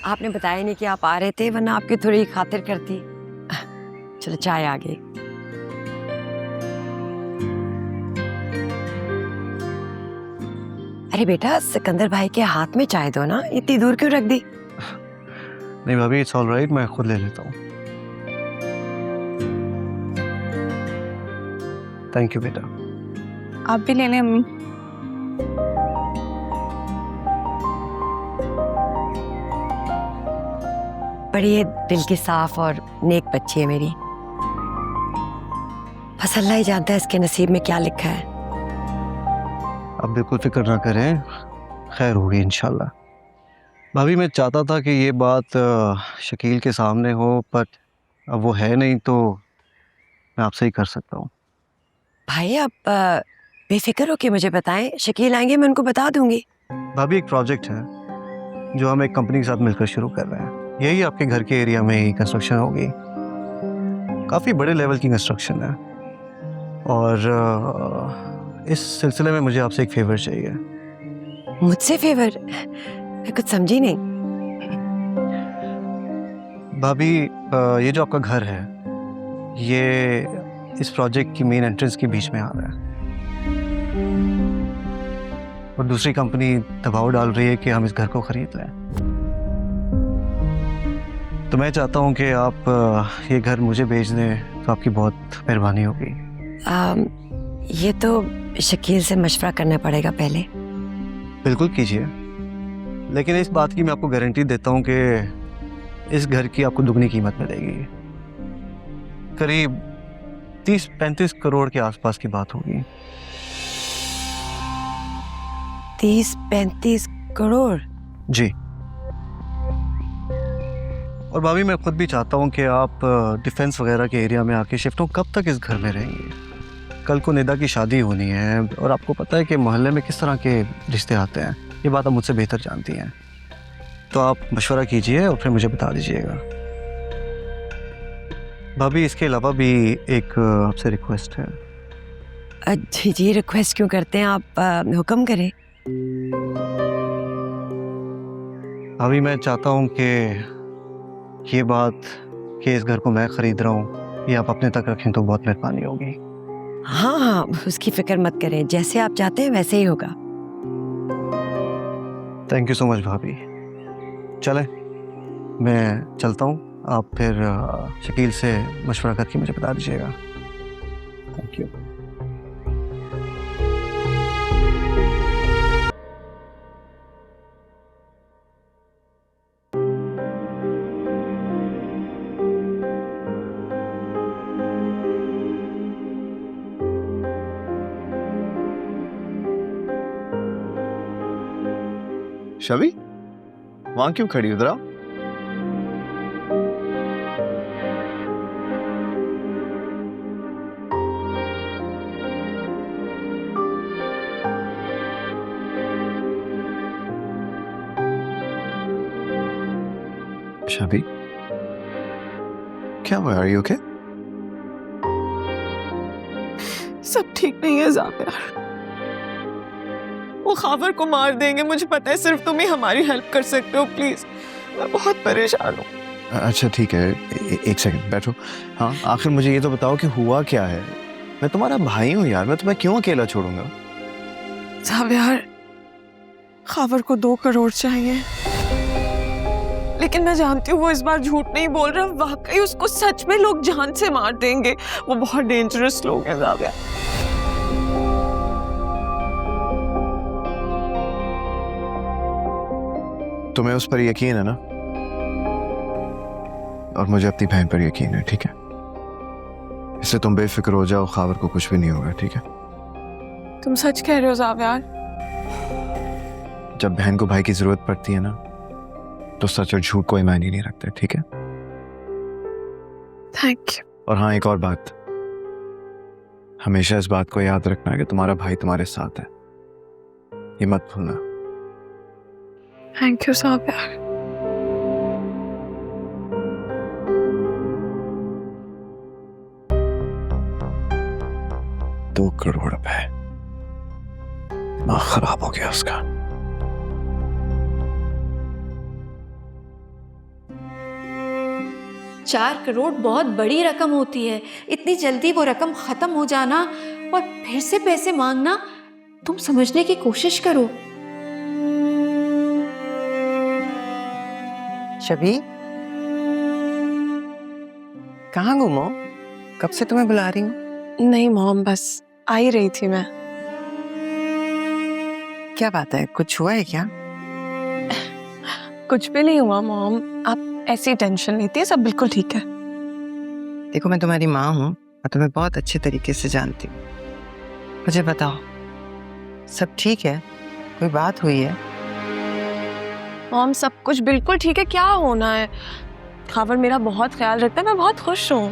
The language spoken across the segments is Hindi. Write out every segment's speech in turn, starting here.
आपने बताया नहीं कि आप आ रहे थे, वरना आपकी थोड़ी खातिर करती। चलो चाय आ गई। अरे बेटा, सिकंदर भाई के हाथ में चाय दो ना, इतनी दूर क्यों रख दी? नहीं भाभी, इट्स ऑल राइट, मैं खुद ले लेता हूँ। थैंक यू बेटा। आप भी ले लें अम्मी। बड़ी ये दिल की साफ और नेक बच्ची है मेरी। बस अल्लाह ही जानता है इसके नसीब में क्या लिखा है। आप बिल्कुल फिक्र ना करें, खैर होगी इंशाल्लाह। भाभी मैं चाहता था कि ये बात शकील के सामने हो, पर अब वो है नहीं तो मैं आपसे ही कर सकता हूँ। भाई आप बेफिक्र होके मुझे बताएं, शकील आएंगे मैं उनको बता दूंगी। भाभी एक प्रोजेक्ट है जो हम एक कंपनी के साथ मिलकर शुरू कर रहे हैं। यही आपके घर के एरिया में ही कंस्ट्रक्शन होगी, काफ़ी बड़े लेवल की कंस्ट्रक्शन है। और इस सिलसिले में मुझे आपसे एक फेवर चाहिए। मुझसे फेवर? मैं कुछ समझी नहीं। भाभी ये जो आपका घर है, ये इस प्रोजेक्ट की मेन एंट्रेंस के बीच में आ रहा है, और दूसरी कंपनी दबाव डाल रही है कि हम इस घर को खरीद लें। तो मैं चाहता हूँ कि आप ये घर मुझे बेच दें, तो आपकी बहुत मेहरबानी होगी। ये तो शकील से मशवरा करना पड़ेगा पहले। बिल्कुल कीजिए, लेकिन इस बात की मैं आपको गारंटी देता हूँ कि इस घर की आपको दुगनी कीमत मिलेगी। करीब 30-35 करोड़ के आसपास की बात होगी। 30-35 करोड़? जी। और भाभी मैं खुद भी चाहता हूँ कि आप डिफेंस वगैरह के एरिया में आके शिफ्ट हो। कब तक इस घर में रहेंगे? कल को निदा की शादी होनी है, और आपको पता है कि मोहल्ले में किस तरह के रिश्ते आते हैं। ये बात आप मुझसे बेहतर जानती हैं, तो आप मशवरा कीजिए और फिर मुझे बता दीजिएगा। भाभी इसके अलावा भी एक आपसे रिक्वेस्ट है। जी जी, रिक्वेस्ट क्यों करते हैं आप? हुक्म करें। भाभी मैं चाहता हूँ कि ये बात कि इस घर को मैं खरीद रहा हूँ, ये आप अपने तक रखें तो बहुत मेहरबानी होगी। हाँ हाँ, उसकी फिक्र मत करें, जैसे आप चाहते हैं वैसे ही होगा। थैंक यू सो मच भाभी। चलें, मैं चलता हूँ, आप फिर शकील से मशवरा करके मुझे बता दीजिएगा। Thank you. शबी, वहां क्यों खड़ी? उधर आओ। शबी, क्या हुआ? Are you okay? सब ठीक नहीं है ज़ाबिया। वो खावर को मार देंगे, मुझे पता है। सिर्फ तुम ही हमारी हेल्प कर सकते हो, प्लीज। मैं बहुत परेशान हूँ। अच्छा ठीक है, एक सेकंड बैठो। हाँ, आखिर मुझे ये तो बताओ कि हुआ क्या है। मैं तुम्हारा भाई हूँ यार, मैं तुम्हें क्यों अकेला छोड़ूंगा? ज़ाबिया, खावर को 2 करोड़ चाहिए, लेकिन मैं जानती हूँ वो इस बार झूठ नहीं बोल रहा। वाकई उसको सच में लोग जान से मार देंगे। वो बहुत डेंजरस लोग हैं ज़ाबिया। तुम्हें उस पर यकीन है ना? और मुझे अपनी बहन पर यकीन है, ठीक है? इससे तुम बेफिक्र हो जाओ, खावर को कुछ भी नहीं होगा, ठीक है? तुम सच कह रहे हो ज़ाबिया? जब बहन को भाई की जरूरत पड़ती है ना, तो सच और झूठ कोई मायने नहीं रखते, ठीक है? Thank you. और हाँ, एक और बात, हमेशा इस बात को याद रखना कि तुम्हारा भाई तुम्हारे साथ है, ये मत भूलना। Thank you ज़ाबिया। 2 करोड़ रुपए, दिमाग खराब हो गया उसका। 4 करोड़ बहुत बड़ी रकम होती है। इतनी जल्दी वो रकम खत्म हो जाना और फिर से पैसे मांगना, तुम समझने की कोशिश करो। शबी, कहाँ गुम हो? कब से तुम्हें बुला रही हूँ। नहीं मॉम, बस आ ही रही थी मैं। क्या बात है, कुछ हुआ है क्या? कुछ भी नहीं हुआ मॉम, आप ऐसी टेंशन लेती है, सब बिल्कुल ठीक है। देखो, मैं तुम्हारी माँ हूँ और तुम्हें बहुत अच्छे तरीके से जानती हूँ। मुझे बताओ, सब ठीक है? कोई बात हुई है? मॉम सब कुछ बिल्कुल ठीक है, क्या होना है? खावर मेरा बहुत ख्याल रखता है, मैं बहुत खुश हूँ।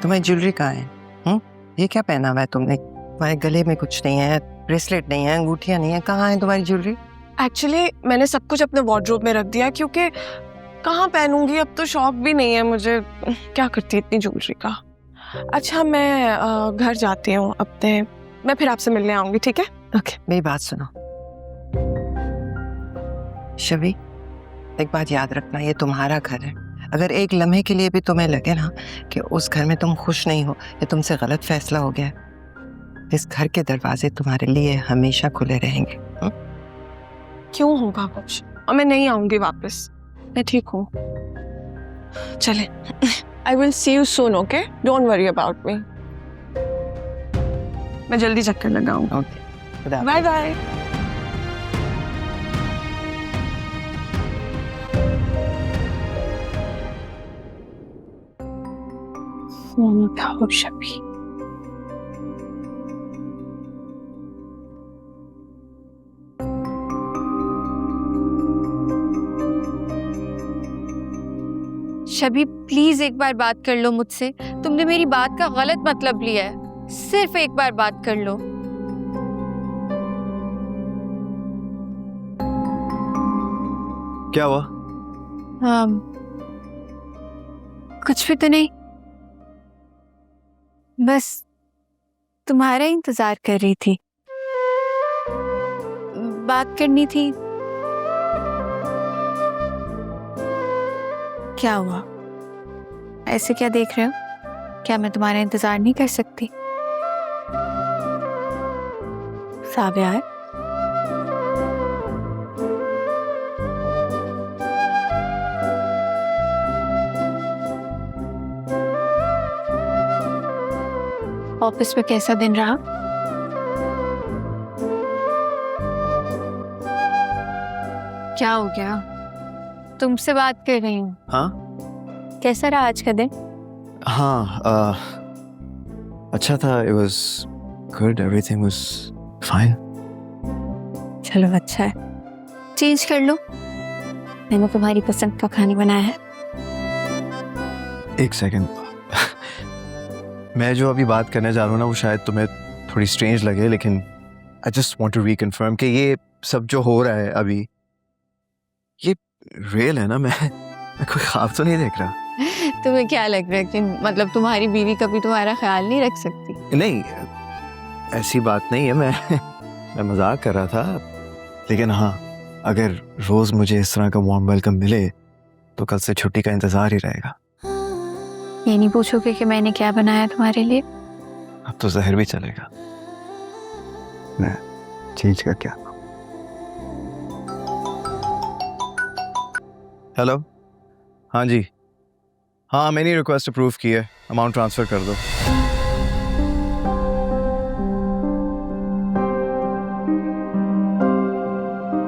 तुम्हारी ज्वेलरी कहाँ है? ये क्या पहना हुआ है तुमने? तुम्हारे गले में कुछ नहीं है, ब्रेसलेट नहीं है, अंगूठियाँ नहीं है, कहाँ है तुम्हारी ज्वेलरी? एक्चुअली मैंने सब कुछ अपने वार्डरोब में रख दिया, क्योंकि कहाँ पहनूंगी, अब तो शौक भी नहीं है मुझे, क्या करती इतनी ज्वेलरी का। अच्छा मैं घर जाती हूँ अपने, मैं फिर आपसे मिलने आऊंगी, ठीक है? ओके। मेरी बात सुनो शबी, एक बात याद रखना, ये तुम्हारा घर है। अगर एक लम्हे के लिए भी तुम्हें लगे ना कि उस घर में तुम खुश नहीं हो या तुमसे गलत फैसला हो गया, इस घर के दरवाजे तुम्हारे लिए हमेशा खुले रहेंगे। क्यों होगा कुछ, और मैं नहीं आऊंगी वापस, मैं ठीक हूँ। चले, I will see you soon, okay? Don't worry about me. मैं जल्दी चक्कर लगाऊंगा। Okay, bye bye. फोन उठाओ शबी। शबी प्लीज एक बार बात कर लो मुझसे। तुमने मेरी बात का गलत मतलब लिया है, सिर्फ एक बार बात कर लो। क्या हुआ? कुछ भी तो नहीं, बस तुम्हारा इंतजार कर रही थी, बात करनी थी। क्या हुआ, ऐसे क्या देख रहे हो? क्या मैं तुम्हारा इंतजार नहीं कर सकती? साबिया, ऑफिस में कैसा दिन रहा? क्या हो गया? तुमसे बात कर रही हूँ। हाँ कैसा रहा आज का दिन? हाँ, अच्छा था। It was good, everything was fine. चलो अच्छा है, चेंज कर लो, मैंने तुम्हारी पसंद का खाना बनाया है। एक सेकंड, मैं जो अभी बात करने जा रहा हूँ ना, वो शायद तुम्हें थोड़ी स्ट्रेंज लगे, लेकिन I just want to reconfirm कि ये सब जो हो रहा है अभी, ये रियल है ना? मैं कोई ख्वाब तो नहीं देख रहा? तुम्हें क्या लग रहा है कि मतलब तुम्हारी बीवी कभी तुम्हारा ख्याल नहीं रख सकती? नहीं, ऐसी बात नहीं है, मैं मजाक कर रहा था। लेकिन हाँ, अगर रोज मुझे इस तरह का वार्म वेलकम मिले तो कल से छुट्टी का इंतजार ही रहेगा। ये नहीं पूछोगे कि मैंने क्या बनाया तुम्हारे लिए? अब तो जहर भी चलेगा। मैं चीज का क्या? हेलो, हाँ जी, हाँ मैंने रिक्वेस्ट अप्रूव की है, अमाउंट ट्रांसफर कर दो।